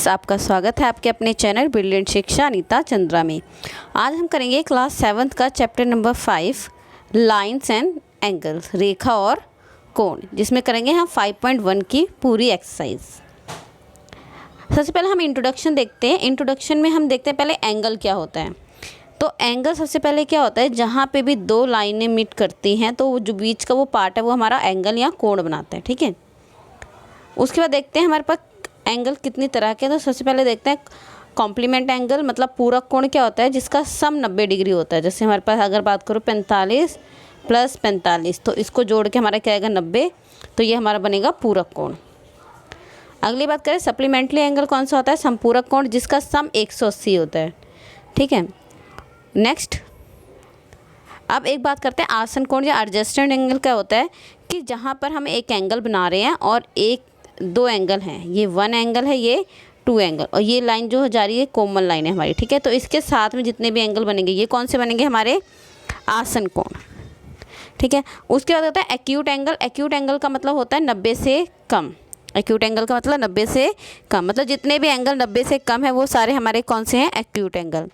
Friends, आपका स्वागत है आपके अपने चैनल ब्रिलियंट शिक्षा अनीता चंद्रा में। आज हम करेंगे क्लास 7th का chapter number 5 lines and angles, रेखा और कोण, जिसमें करेंगे हम 5.1 की पूरी एक्सरसाइज। सबसे पहले हम इंट्रोडक्शन देखते हैं। इंट्रोडक्शन में हम देखते हैं पहले एंगल क्या होता है। तो एंगल सबसे पहले क्या होता है, जहाँ पे भी दो लाइनें मीट करती हैं तो जो बीच का वो पार्ट है वो हमारा एंगल या कोण बनाता है। ठीक है, उसके बाद देखते हैं हमारे पास एंगल कितनी तरह के। तो सबसे पहले देखते हैं कॉम्प्लीमेंट एंगल, मतलब पूरक कोण क्या होता है, जिसका सम 90 डिग्री होता है। जैसे हमारे पास अगर बात करो 45 + 45, तो इसको जोड़ के हमारा क्या आएगा 90, तो ये हमारा बनेगा पूरक कोण। अगली बात करें सप्लीमेंट्री एंगल कौन सा होता है, समपूरक कोण, जिसका सम 180 होता है। ठीक है, नेक्स्ट अब एक बात करते हैं आसन कोण या एडजस्टेंट एंगल क्या होता है, कि जहाँ पर हम एक एंगल बना रहे हैं और दो एंगल हैं, ये 1 एंगल है, ये 2 एंगल, और ये लाइन जो जा रही है कॉमन लाइन है हमारी। ठीक है, तो इसके साथ में जितने भी एंगल बनेंगे ये कौन से बनेंगे, हमारे आसन कोण। ठीक है, उसके बाद होता है एक्यूट एंगल। एक्यूट एंगल का मतलब होता है 90 से कम। एक्यूट एंगल का मतलब 90 से कम, मतलब जितने भी एंगल 90 से कम है वो सारे हमारे कौन से हैं, एक्यूट एंगल।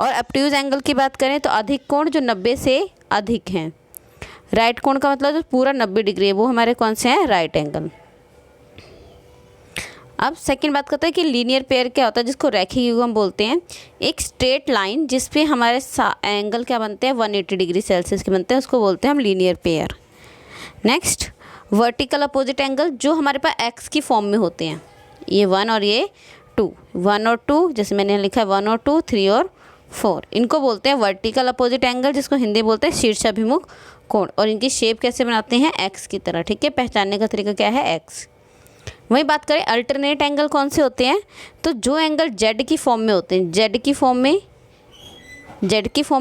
और ऑब्ट्यूज एंगल की बात करें तो अधिक कोण जो 90 से अधिक हैं। राइट कोण का मतलब जो पूरा 90 डिग्री है वो हमारे कौन से हैं, राइट एंगल। अब सेकंड बात करते हैं कि लीनियर पेयर क्या होता है, जिसको रैखिक युग्म बोलते हैं। एक स्ट्रेट लाइन जिस पे हमारे एंगल क्या बनते हैं, 180 डिग्री सेल्सियस के बनते हैं, उसको बोलते हैं हम linear pair. Next vertical opposite angle, जो हमारे पास एक्स की फॉर्म में होते हैं, ये 1 और ये 2, 1 और 2, जैसे मैंने लिखा है 1 और 2, 3 और 4, इनको बोलते हैं वर्टिकल अपोजिट एंगल, जिसको हिंदी बोलते हैं शीर्षाभिमुख कोण। और इनकी शेप कैसे बनाते हैं, एक्स की तरह। ठीक है, पहचानने का तरीका क्या है, एक्स। वही बात करें अल्टरनेट एंगल कौन से होते हैं, तो जो एंगल जेड की फॉर्म में होते हैं, जेड की फॉर्म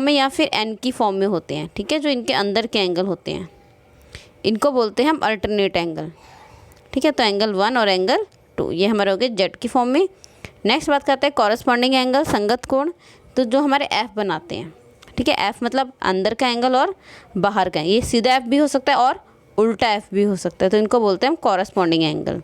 में या फिर एन की फॉर्म में होते हैं। ठीक है, जो इनके अंदर के एंगल होते हैं इनको बोलते हैं हम अल्टरनेट एंगल। ठीक है, तो एंगल 1 और एंगल 2 ये हमारे हो गए जेड की फॉर्म में। नेक्स्ट बात करते हैं कॉरस्पॉन्डिंग एंगल, संगत कोण, तो जो हमारे एफ बनाते हैं। ठीक है, एफ मतलब अंदर का एंगल और बाहर का, ये सीधा एफ भी हो सकता है और उल्टा एफ भी हो सकता है, तो इनको बोलते हैं हम कॉरस्पॉन्डिंग एंगल।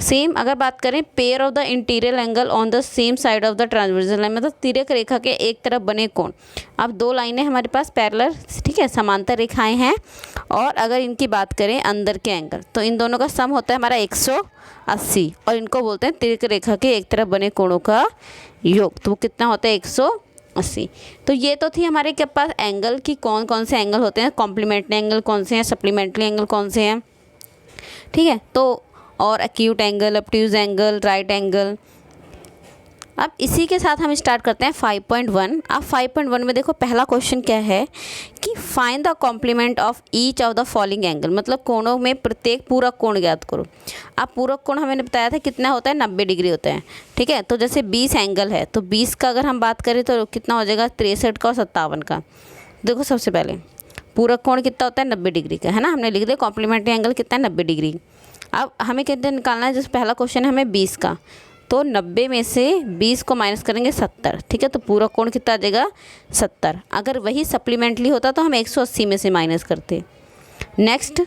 सेम अगर बात करें pair of the interior angle on the same side of the transversal line, मतलब तिर्यक रेखा के एक तरफ बने कोण। अब दो लाइनें हमारे पास पैरेलल, ठीक है, समांतर रेखाएं हैं, और अगर इनकी बात करें अंदर के एंगल, तो इन दोनों का सम होता है हमारा 180, और इनको बोलते हैं तिर्यक रेखा के एक तरफ बने कोणों का योग। तो वो कितना होता है, 180। तो ये तो थी हमारे के पास एंगल की कौन कौन से एंगल होते हैं, कॉम्प्लीमेंट्री एंगल कौन से हैं, सप्लीमेंट्री एंगल कौन से हैं। ठीक है, तो और acute angle, obtuse angle, right angle. अब इसी के साथ हम स्टार्ट करते हैं 5.1। अब 5.1 में देखो पहला क्वेश्चन क्या है कि find the complement of each of the following angle, मतलब कोणों में प्रत्येक पूरक कोण ज्ञात करो। अब पूरक कोण हमें बताया था कितना होता है, 90 डिग्री होता है। ठीक है, तो जैसे 20 एंगल है तो 20 का अगर हम बात करें तो कितना हो जाएगा, 63 का और 57 का। देखो सबसे पहले पूरक कोण कितना होता है, 90 डिग्री का, है ना, हमने लिख दिया। कॉम्प्लीमेंट्री एंगल कितना है, 90 डिग्री। अब हमें कितना निकालना है, जैसे पहला क्वेश्चन है हमें 20 का, तो 90 में से 20 को माइनस करेंगे 70। ठीक है, तो पूरा कोण कितना आ जाएगा, 70। अगर वही सप्लीमेंट्री होता तो हम 180 में से माइनस करते। नेक्स्ट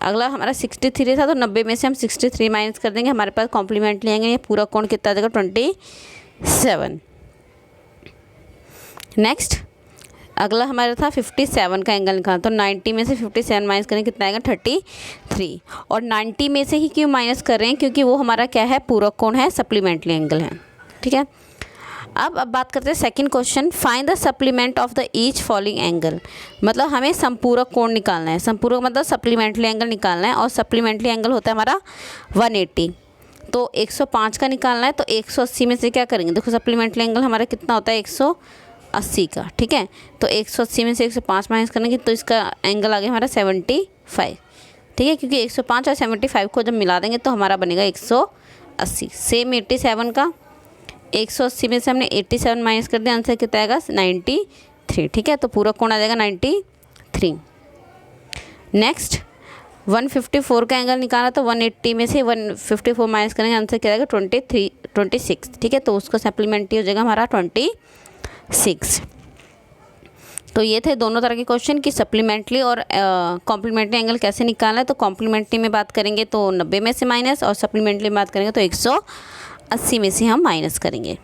अगला हमारा 63 था, तो 90 में से हम 63 माइनस कर देंगे, हमारे पास कॉम्प्लीमेंट्री आएंगे, ये पूरा कोण कितना आ जाएगा, 27। नेक्स्ट अगला हमारा था 57 का एंगल निकालना, तो 90 में से 57 माइनस करें कितना आएगा, 33। और 90 में से ही क्यों माइनस कर रहे हैं, क्योंकि वो हमारा क्या है, पूरक कोण है, सप्लीमेंट्री एंगल है। ठीक है, अब बात करते हैं second question, find the supplement of the each following angle, मतलब हमें संपूरक कोण निकालना है। संपूरक मतलब सप्लीमेंट्री एंगल निकालना है, और सप्लीमेंट्री एंगल होता है हमारा 180। तो 105 का निकालना है, तो 180 में से क्या करेंगे, देखो सप्लीमेंट्री एंगल हमारा कितना होता है, 180 का। ठीक है, तो 180 में से 105 माइनस करेंगे तो इसका एंगल आ गया हमारा 75। ठीक है, क्योंकि 105 और 75 को जब मिला देंगे तो हमारा बनेगा 180। सेम 87 का, 180 में से हमने 87 माइनस कर दिया, आंसर कितना आएगा, 93। ठीक है, तो पूरा कोण आ जाएगा 93। नेक्स्ट 154 का एंगल निकाला, तो 180 में से 154 माइनस करेंगे, आंसर क्या आएगा, 26। ठीक है, तो उसका सप्लीमेंट्री हो जाएगा हमारा 26। तो ये थे दोनों तरह के क्वेश्चन कि सप्लीमेंट्री और कॉम्प्लीमेंट्री एंगल कैसे निकालना है। तो कॉम्प्लीमेंट्री में बात करेंगे तो 90 में से माइनस, और सप्लीमेंट्री में बात करेंगे तो 80 में से हम माइनस करेंगे।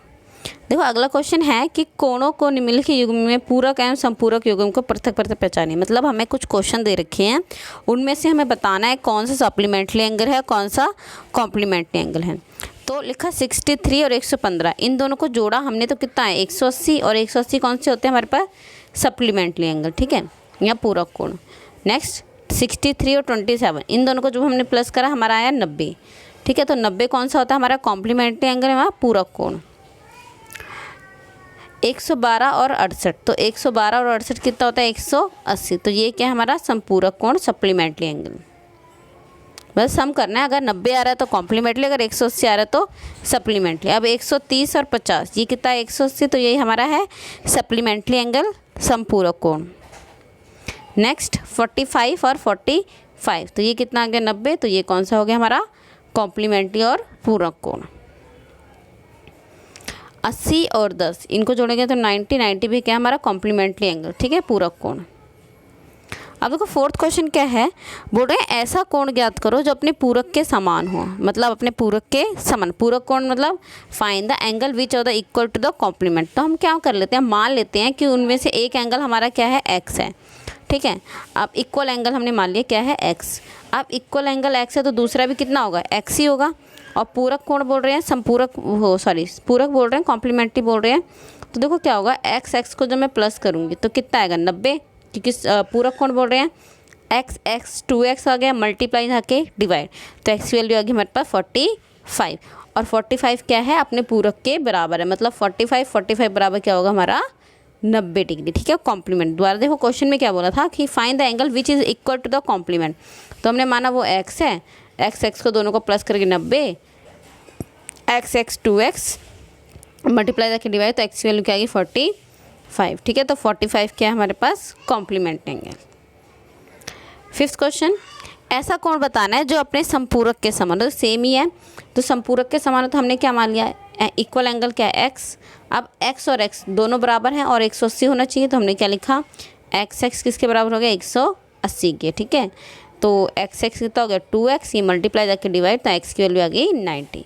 देखो अगला क्वेश्चन है कि कोणों को निम्नलिखित युग्म में पूरक एवं संपूरक युग्म को पृथक पृथक पहचानें। मतलब हमें कुछ क्वेश्चन दे रखे हैं, उनमें से हमें बताना है कौन सा सप्लीमेंट्री एंगल है, कौन सा कॉम्प्लीमेंट्री एंगल है। तो लिखा 63 और 115, इन दोनों को जोड़ा हमने तो कितना है 180, और 180 कौन से होते हैं हमारे पास सप्लीमेंट्री एंगल, ठीक है, या पूरक कोण। नेक्स्ट 63 और 27, इन दोनों को जो हमने प्लस करा हमारा आया 90, ठीक है। तो 90 कौन सा होता है हमारा कॉम्प्लीमेंट्री एंगल, हमारा पूरक कोण। 112 और 68, तो 112 और 68 कितना होता है 180, तो ये क्या है हमारा संपूरक कोण सप्लीमेंट्री एंगल। बस सम करना है, अगर 90 आ रहा है तो कॉम्प्लीमेंट्री, अगर 180 आ रहा है तो सप्लीमेंट्री। अब 130 और 50, ये कितना है 180, तो यही हमारा है सप्लीमेंट्री एंगल संपूरक कोण। नेक्स्ट 45 और 45, तो ये कितना आ गया 90, तो ये कौन सा हो गया हमारा कॉम्प्लीमेंट्री और पूरक कोण। 80 और 10, इनको जोड़ेंगे तो 90, 90 भी क्या हमारा कॉम्प्लीमेंट्री एंगल, ठीक है, पूरक कोण। अब देखो फोर्थ क्वेश्चन क्या है, बोल रहे हैं ऐसा कोण ज्ञात करो जो अपने पूरक के समान हो। मतलब अपने पूरक के समान, पूरक कोण मतलब find the angle which of the equal to the complement. तो हम क्या कर लेते हैं, मान लेते हैं कि उनमें से एक एंगल हमारा क्या है एक्स है, ठीक है। अब इक्वल एंगल हमने मान लिया क्या है एक्स। अब इक्वल एंगल एक्स है तो दूसरा भी कितना होगा एक्स ही होगा। और पूरक कोण बोल रहे हैं संपूरक पूरक बोल रहे हैं, कॉम्प्लीमेंट्री बोल रहे हैं। तो देखो क्या होगा, एक्स को जब मैं प्लस करूँगी तो कितना आएगा 90, क्योंकि पूरक कोण बोल रहे हैं एक्स 2x आ गया, मल्टीप्लाई जाके डिवाइड, तो एक्स की वैल्यू आ गई हमारे पास 45, और 45 क्या है अपने पूरक के बराबर है। मतलब 45 बराबर क्या होगा हमारा 90 डिग्री, ठीक है, कॉम्प्लीमेंट। दोबारा देखो क्वेश्चन में क्या बोला था कि find the angle which is equal to the complement. तो हमने माना वो एक्स है, एक्स को दोनों को प्लस करके 90, एक्स 2x मल्टीप्लाई करके डिवाइड, तो एक्स की वैल्यू क्या आएगी 45, ठीक है। तो 45 क्या है हमारे पास कॉम्प्लीमेंट एंगल। फिफ्थ क्वेश्चन, ऐसा कोण बताना है जो अपने संपूरक के समान, तो सेम ही है। तो संपूरक के समान तो हमने क्या मान लिया है, इक्वल एंगल क्या है एक्स। अब एक्स और एक्स दोनों बराबर हैं और 180 होना चाहिए, तो हमने क्या लिखा एक्स किसके बराबर हो गया 180 के, ठीक है। तो एक्स कितना हो गया 2x, ये मल्टीप्लाई करके डिवाइड, तो एक्स की वैल्यू आ गई 90।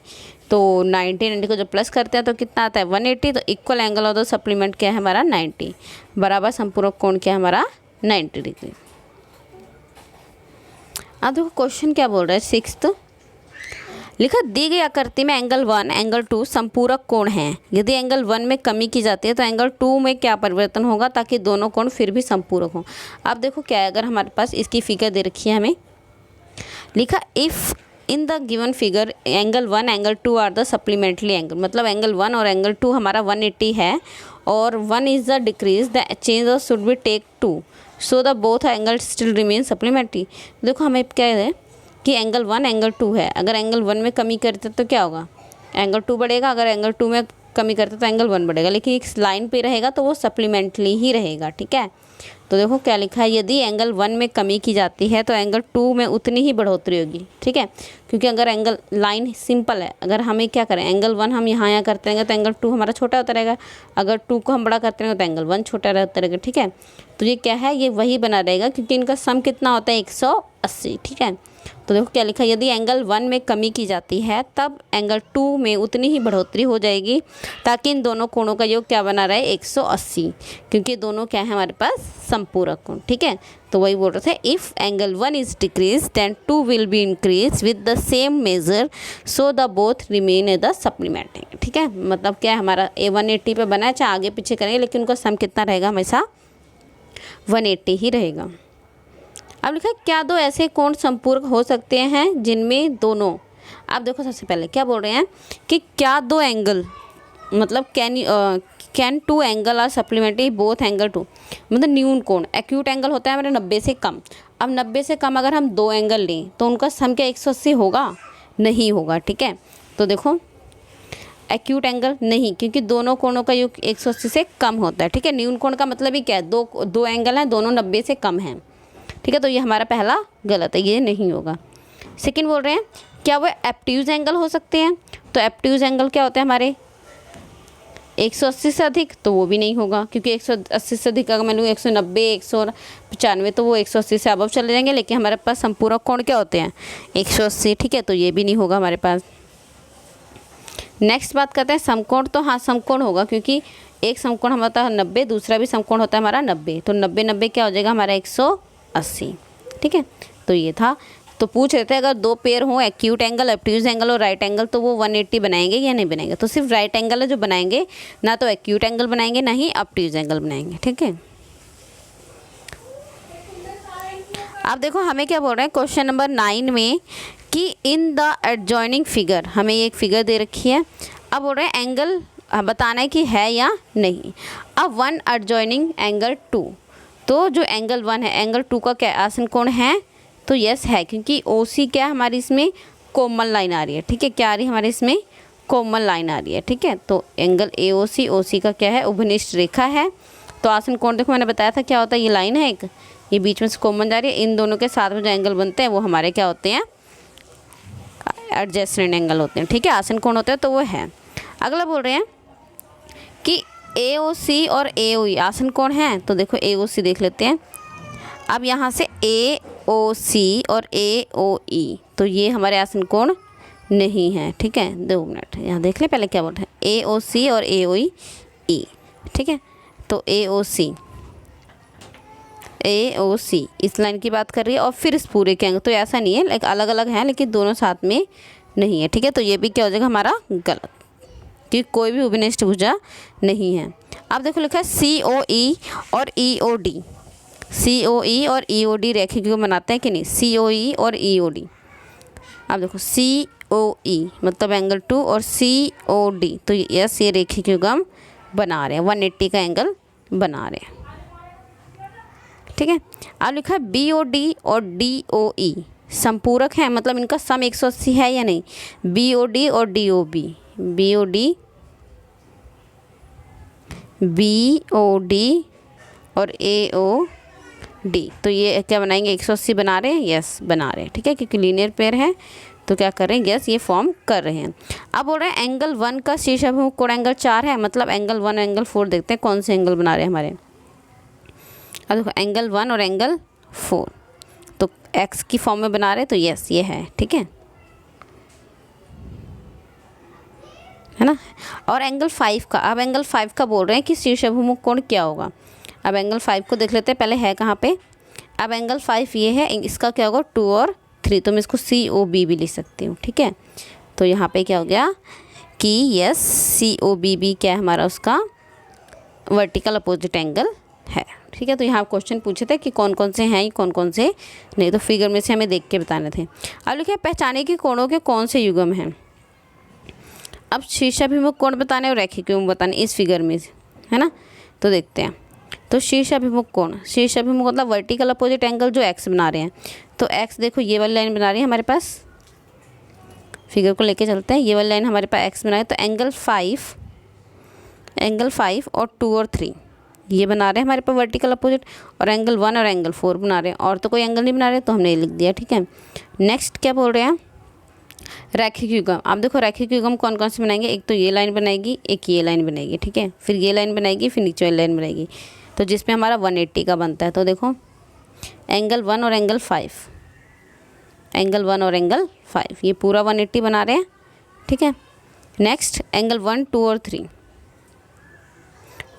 तो 90 को जब प्लस करते हैं तो कितना आता है 180। तो equal angle of the supplement क्या है हमारा 90, बराबर संपूरक कोण क्या है हमारा 90 डिग्री। अब देखो क्वेश्चन क्या बोल रहा है सिक्स्थ, लिखा दी गई आकृति में एंगल 1 एंगल 2 संपूरक कोण हैं। यदि एंगल 1 में कमी की जाती है तो एंगल 2 में क्या परिवर्तन होगा ताकि दोनों कोण फिर भी संपूरक हों। अब देखो क्या है, अगर हमारे पास इसकी फिगर दे रखी है हमें, लिखा if in the given figure angle 1 angle 2 are the supplementary angle. मतलब एंगल 1 और एंगल 2 हमारा 180 है और 1 is the decrease, the change of should be take 2, so the both angle still remain supplementary. देखो हमें क्या है कि एंगल 1 एंगल 2 है, अगर एंगल 1 में कमी करते तो क्या होगा एंगल 2 बढ़ेगा, अगर एंगल 2 में कमी करते तो एंगल 1 बढ़ेगा, लेकिन इस लाइन पे रहेगा तो वो सप्लीमेंट्री ही रहेगा, ठीक है। तो देखो क्या लिखा है, यदि एंगल 1 में कमी की जाती है तो एंगल 2 में उतनी ही बढ़ोतरी होगी, ठीक है। क्योंकि अगर एंगल लाइन सिंपल है, अगर हमें क्या करें एंगल 1 हम यहाँ करते रहेंगे तो एंगल 2 हमारा छोटा होता रहेगा, अगर 2 को हम बड़ा करते रहेंगे तो एंगल 1 छोटा रहता रहेगा, ठीक है। तो ये क्या है, ये वही बना रहेगा क्योंकि इनका सम कितना होता है 180, ठीक है। तो देखो क्या लिखा, यदि एंगल 1 में कमी की जाती है तब एंगल 2 में उतनी ही बढ़ोतरी हो जाएगी ताकि इन दोनों कोणों का योग क्या बना रहा है 180, क्योंकि दोनों क्या है हमारे पास संपूरक कोण, ठीक है। तो वही बोल रहे थे if angle 1 is decrease then 2 will be increase with the same measure, so the both remain the supplement angle, ठीक है। मतलब क्या है हमारा 180 पे बना है, चाहे आगे पीछे करेंगे लेकिन उनका सम कितना रहेगा हमेशा 180 ही रहेगा। अब लिखा क्या दो ऐसे कोण संपूरक हो सकते हैं जिनमें दोनों, आप देखो सबसे पहले क्या बोल रहे हैं कि क्या दो एंगल, मतलब can 2 angle are supplementary both angle 2, मतलब न्यून कोण एक्यूट एंगल होता है हमारे 90 से कम। अब 90 से कम अगर हम 2 एंगल लें तो उनका सम क्या 180 होगा, नहीं होगा, ठीक है। तो देखो एक्यूट एंगल नहीं, क्योंकि दोनों कोणों का योग 180 से कम होता है, ठीक है। न्यून कोण का मतलब ही क्या है, दो एंगल हैं दोनों 90 से कम हैं, ठीक है। तो ये हमारा पहला गलत है, ये नहीं होगा। सेकंड बोल रहे हैं क्या वो एप्ट्यूज एंगल हो सकते हैं, तो एप्ट्यूज एंगल क्या होते हैं हमारे 180 से अधिक, तो वो भी नहीं होगा क्योंकि 180 से अधिक अगर मैं लूँ 190 195 तो वो 180 से अबव चले जाएंगे, लेकिन हमारे पास संपूरक कोण क्या होते हैं 180, ठीक है। तो ये भी नहीं होगा हमारे पास। नेक्स्ट बात करते हैं समकोण। तो हाँ समकोण होगा, क्योंकि एक समकोण हमारा होता है 90, दूसरा भी समकोण होता है हमारा 90, तो 90 90 क्या हो जाएगा हमारा 180। ठीक है, तो ये था। तो पूछ रहे थे अगर दो पेयर हों, एक्यूट एंगल, ऑब्ट्यूज एंगल और राइट एंगल, तो वो 180 बनाएंगे या नहीं बनाएंगे। तो सिर्फ राइट एंगल है जो बनाएंगे, ना तो एक्यूट एंगल बनाएंगे ना ही ऑब्ट्यूज एंगल बनाएंगे। ठीक है, अब देखो हमें क्या बोल रहे हैं क्वेश्चन नंबर 9 में कि इन द एडजॉइनिंग फिगर, हमें ये एक फिगर दे रखी है। अब बोल रहे हैं एंगल बताना है कि है या नहीं। अब 1 एडजॉइनिंग एंगल 2, तो जो एंगल 1 है, एंगल 2 का क्या आसन कोण है, तो यस है, क्योंकि ओ सी क्या हमारी इसमें कोमल लाइन आ रही है। ठीक है, क्या आ रही है हमारे इसमें कोमल लाइन आ रही है। ठीक है, तो एंगल ए ओ सी का क्या है उभनिष्ठ रेखा है। तो आसन कोण देखो मैंने बताया था क्या होता है, ये लाइन है एक, ये बीच में से कोमल जा रही है, इन दोनों के साथ में जो एंगल बनते हैं वो हमारे क्या होते हैं एडजेसेंट एंगल होते हैं। ठीक है, आसन कोण होते हैं, तो वो है। अगला बोल रहे हैं कि ए ओ सी और ए ओ ई आसन कोण हैं। तो देखो ए ओ सी देख लेते हैं। अब यहाँ से ए ओ सी और ए ओ ई, तो ये हमारे आसन कोण नहीं है। ठीक है, 2 मिनट यहाँ देख ले पहले क्या बोल रहे हैं, ए ओ सी और ए ओ ई। ठीक है, तो ए ओ सी इस लाइन की बात कर रही है, और फिर इस पूरे के एंगल, तो ऐसा नहीं है, लाइक अलग अलग हैं लेकिन दोनों साथ में नहीं है। ठीक है, तो ये भी क्या हो जाएगा हमारा गलत, कि कोई भी उभनिष्ठ भुजा नहीं है। अब देखो लिखा है सी ओ ई और ई ओ डी, सी ओ ई और ई ओ डी रेखिक युग्म बनाते हैं कि नहीं, सी ओ ई और ई ओ डी। अब देखो सी ओ ई मतलब एंगल 2 और सी ओ डी, तो यस ये रेखिक युग्म बना रहे हैं, 180 का एंगल बना रहे हैं। ठीक है, अब लिखा है बी ओ डी और डी ओ ई संपूरक है, मतलब इनका सम 180 है या नहीं। बी ओ डी और D O B, B O D और ए ओ डी, तो ये क्या बनाएंगे 180 बना रहे हैं, यस बना रहे हैं। ठीक है, क्योंकि लीनियर पेयर है तो क्या कर रहे हैं, यस ये फॉर्म कर रहे हैं। अब बोल रहे हैं एंगल 1 का शीर्ष अभिमुख कोण एंगल 4 है, मतलब एंगल 1 और एंगल 4 देखते हैं कौन से एंगल बना रहे हैं हमारे। अब देखो एंगल 1 और एंगल 4 तो एक्स की फॉर्म में बना रहे हैं, तो यस ये है। ठीक है ना। और एंगल 5 का, अब एंगल 5 का बोल रहे हैं कि शीर्ष अभिमुख कोण क्या होगा। अब एंगल 5 को देख लेते हैं पहले है कहाँ पे। अब एंगल 5 ये है, इसका क्या होगा 2 और 3, तो मैं इसको सी ओ बी भी लिख सकती हूँ। ठीक है, तो यहाँ पे क्या हो गया कि यस सी ओ बी क्या है हमारा, उसका वर्टिकल अपोजिट एंगल है। ठीक है, तो यहाँ क्वेश्चन पूछे थे कि कौन कौन से हैं कौन कौन से नहीं, तो फिगर में से हमें देख के बताने थे। अब लिखे पहचाने की कोणों के कौन से युग्म हैं। अब शीर्षाभिमुख कोण बताने और रैखिक युग्म बताने इस फिगर में से, है ना। तो देखते हैं, तो शीर्षाभिमुख कोण, शीर्षाभिमुख मतलब वर्टिकल अपोजिट एंगल जो एक्स बना रहे हैं। तो एक्स देखो ये वाली लाइन बना रही है हमारे पास, फिगर को लेके चलते हैं, ये वाली लाइन हमारे पास एक्स बना रही है। तो एंगल 5 और 2 और 3 ये बना रहे हैं हमारे पास वर्टिकल अपोजिट, और एंगल 1 और एंगल 4 बना रहे हैं, और तो कोई एंगल नहीं बना रहे, तो हमने लिख दिया। ठीक है, नेक्स्ट क्या बोल रहे हैं रैखिक युग्म। आप देखो रैखिक युग्म कौन कौन से बनाएंगे, एक तो ये लाइन बनाएगी, एक ये लाइन बनाएगी। ठीक है, फिर ये लाइन बनाएगी, फिर नीचे वाली लाइन बनाएगी, तो जिसमें हमारा 180 का बनता है। तो देखो एंगल 1 और एंगल 5, एंगल 1 और एंगल 5 ये पूरा 180 बना रहे हैं। ठीक है, नेक्स्ट एंगल 1 2 और 3,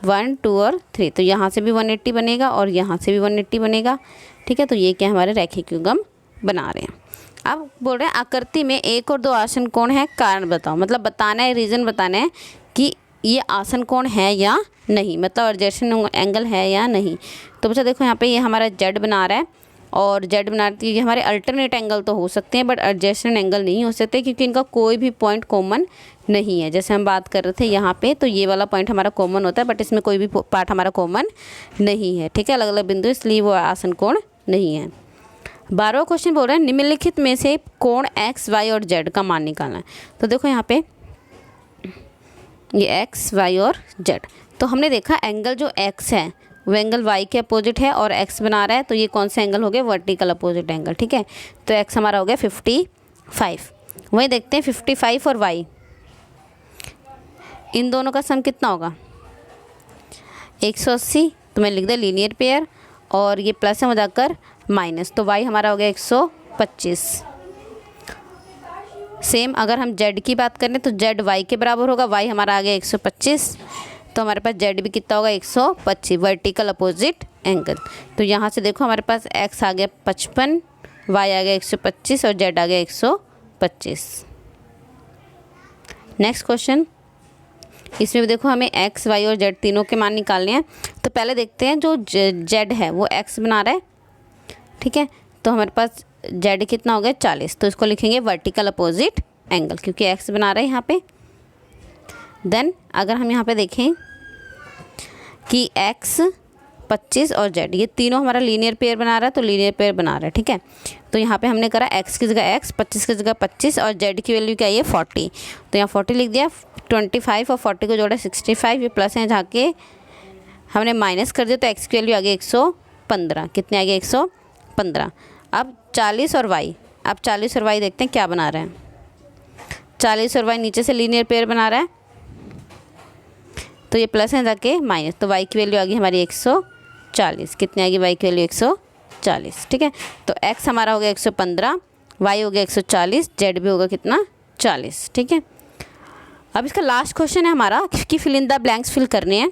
1 2 और 3, तो यहाँ से भी 180 बनेगा और यहाँ से भी 180 बनेगा। ठीक है, तो ये क्या हमारे रैखिक युग्म बना रहे हैं। अब बोल रहे हैं आकृति में 1 और 2 आसन कोण है, कारण बताओ, मतलब बताना है, रीज़न बताना है कि ये आसन कोण है या नहीं, मतलब एडजेसेंट एंगल है या नहीं। तो बच्चा देखो यहाँ पे ये हमारा जेड बना रहा है, और जेड बनाती है, ये हमारे अल्टरनेट एंगल तो हो सकते हैं बट एडजेसेंट एंगल नहीं हो सकते, क्योंकि इनका कोई भी पॉइंट कॉमन नहीं है। जैसे हम बात कर रहे थे यहाँ पे, तो ये वाला पॉइंट हमारा कॉमन होता है, बट इसमें कोई भी पार्ट हमारा कॉमन नहीं है। ठीक है, अलग अलग बिंदु, इसलिए वो आसन कोण नहीं है। 12वां क्वेश्चन बोल रहे हैं निम्नलिखित में से कोण एक्स वाई और जेड का मान निकालना है। तो देखो यहाँ पे ये एक्स वाई और जेड, तो हमने देखा एंगल जो एक्स है वो एंगल वाई के अपोजिट है और एक्स बना रहा है, तो ये कौन से एंगल हो गए वर्टिकल अपोजिट एंगल। ठीक है, तो एक्स हमारा हो गया 55। वही देखते हैं 55 और वाई, इन दोनों का सम कितना होगा 180, तो मैं लिख दिया लीनियर पेयर, और ये प्लस में जाकर माइनस, तो वाई हमारा हो गया 125। सेम अगर हम जेड की बात करें तो जेड वाई के बराबर होगा, वाई हमारा आ गया 125, तो हमारे पास जेड भी कितना होगा 125, वर्टिकल अपोजिट एंगल। तो यहाँ से देखो हमारे पास एक्स आ गया 55, वाई आ गया 125 और जेड आ गया 125। नेक्स्ट क्वेश्चन, इसमें भी देखो हमें एक्स वाई और जेड तीनों के मान निकालने हैं। तो पहले देखते हैं जो जेड है वो एक्स बना रहा है, ठीक है। तो हमारे पास जेड कितना हो गया 40, तो इसको लिखेंगे वर्टिकल अपोजिट एंगल क्योंकि एक्स बना रहा है यहाँ पे। देन अगर हम यहाँ पे देखें कि एक्स 25 और जेड ये तीनों हमारा लीनियर पेयर बना रहा है, तो लीनियर पेयर बना रहा है, ठीक है। तो यहाँ पे हमने करा एक्स की जगह एक्स, 25 की जगह 25 और जेड की वैल्यू क्या है 40, तो यहाँ 40 लिख दिया। 25 और 40 को जोड़ा 65, ये प्लस है जाके हमने माइनस कर दिया, तो एक्स की वैल्यू आ गई 115, कितने आ गए 115। अब 40 और वाई, अब 40 और वाई देखते हैं क्या बना रहे हैं। 40 और वाई नीचे से लीनियर पेयर बना रहा है, तो ये प्लस है जाके माइनस, तो वाई की वैल्यू आ गई हमारी 140, कितने आ गई वाई की वैल्यू 140, ठीक है। तो एक्स हमारा हो गया 115, वाई हो गया 140, जेड भी होगा कितना 40, ठीक है। अब इसका लास्ट क्वेश्चन है हमारा कि fill in the blanks fill करने हैं।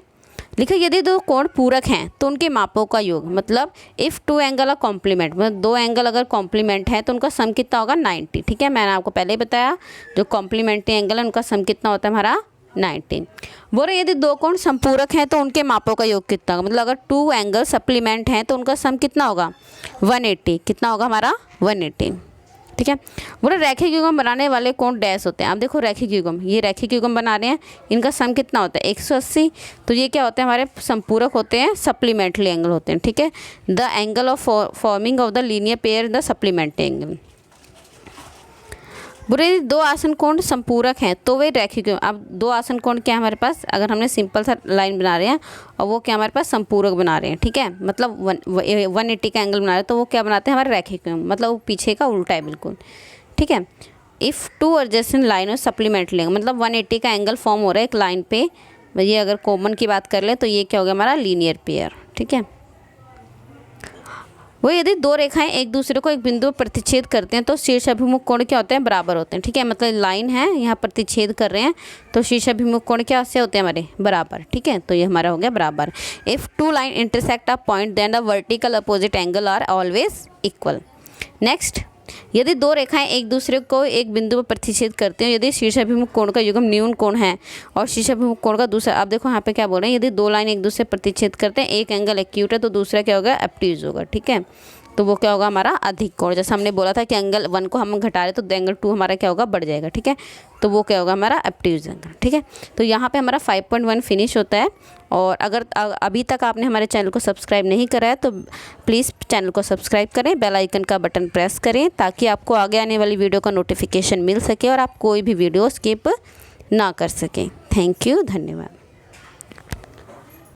लिखा यदि दो कोण पूरक हैं तो उनके मापों का योग, मतलब if two angle are complement, मतलब दो एंगल अगर कॉम्प्लीमेंट है तो उनका सम कितना होगा 90, ठीक है। मैंने आपको पहले ही बताया जो कॉम्प्लीमेंट्री एंगल है उनका सम कितना होता है हमारा 19। बोल रहे यदि दो कोण संपूरक हैं तो उनके मापों का योग कितना होगा, मतलब अगर टू एंगल सप्लीमेंट हैं तो उनका सम कितना होगा 180, कितना होगा हमारा 180, ठीक है। बोले रैखिक युग्म बनाने वाले कोण डैश होते हैं। अब देखो रैखिक युग्म, ये रैखिक युग्म बना रहे हैं, इनका सम कितना होता है 180, तो ये क्या होते हैं हमारे संपूरक होते हैं, सप्लीमेंट्री एंगल होते हैं, ठीक है। The angle of forming of the linear pair the supplementary angle. बुरे दो आसन कोण संपूरक हैं तो वे रैखिक। अब दो आसन कोण क्या है हमारे पास, अगर हमने सिंपल सा लाइन बना रहे हैं और वो क्या हमारे पास संपूरक बना रहे हैं, ठीक है, मतलब 180 का एंगल बना रहे हैं, तो वो क्या बनाते हैं हमारे रैखिक, मतलब वो पीछे का उल्टा है बिल्कुल, ठीक है। इफ़ टू एडजेसेंट लाइन और सप्लीमेंट्री एंगल, मतलब 180 का एंगल फॉर्म हो रहा है एक लाइन पे, ये अगर कॉमन की बात कर ले तो ये क्या हो गया हमारा लीनियर पेयर, ठीक है। वो यदि दो रेखाएं एक दूसरे को एक बिंदु पर प्रतिच्छेद करते हैं तो शीर्ष अभिमुख कोण क्या होते हैं बराबर होते हैं, ठीक है। मतलब लाइन है यहाँ प्रतिच्छेद कर रहे हैं तो शीर्ष अभिमुख कोण क्या से होते हैं हमारे बराबर, ठीक है। तो ये हमारा हो गया बराबर। If two line intersect a point then the vertical opposite angle are always equal. Next, यदि दो रेखाएं एक दूसरे को एक बिंदु पर प्रतिच्छेद करते हैं, यदि शीर्षाभिमुख कोण का युग्म न्यून कोण है और शीर्षाभिमुख कोण का दूसरा, आप देखो यहाँ पे क्या बोल रहे हैं, यदि दो लाइन एक दूसरे प्रतिच्छेद करते हैं, एक एंगल एक्यूट है तो दूसरा क्या होगा एब्ट्यूज होगा, ठीक है। तो वो क्या होगा हमारा अधिक कोण, जैसे हमने बोला था कि एंगल 1 को हम घटा रहे तो एंगल 2 हमारा क्या होगा बढ़ जाएगा, ठीक है। तो वो क्या होगा हमारा एब्ट्यूज एंगल, ठीक है। तो यहाँ पे हमारा 5.1 फिनिश होता है। और अगर अभी तक आपने हमारे चैनल को सब्सक्राइब नहीं करा है तो प्लीज़ चैनल को सब्सक्राइब करें, बेल आइकन का बटन प्रेस करें ताकि आपको आगे आने वाली वीडियो का नोटिफिकेशन मिल सके और आप कोई भी वीडियो स्किप ना कर सकें। थैंक यू, धन्यवाद।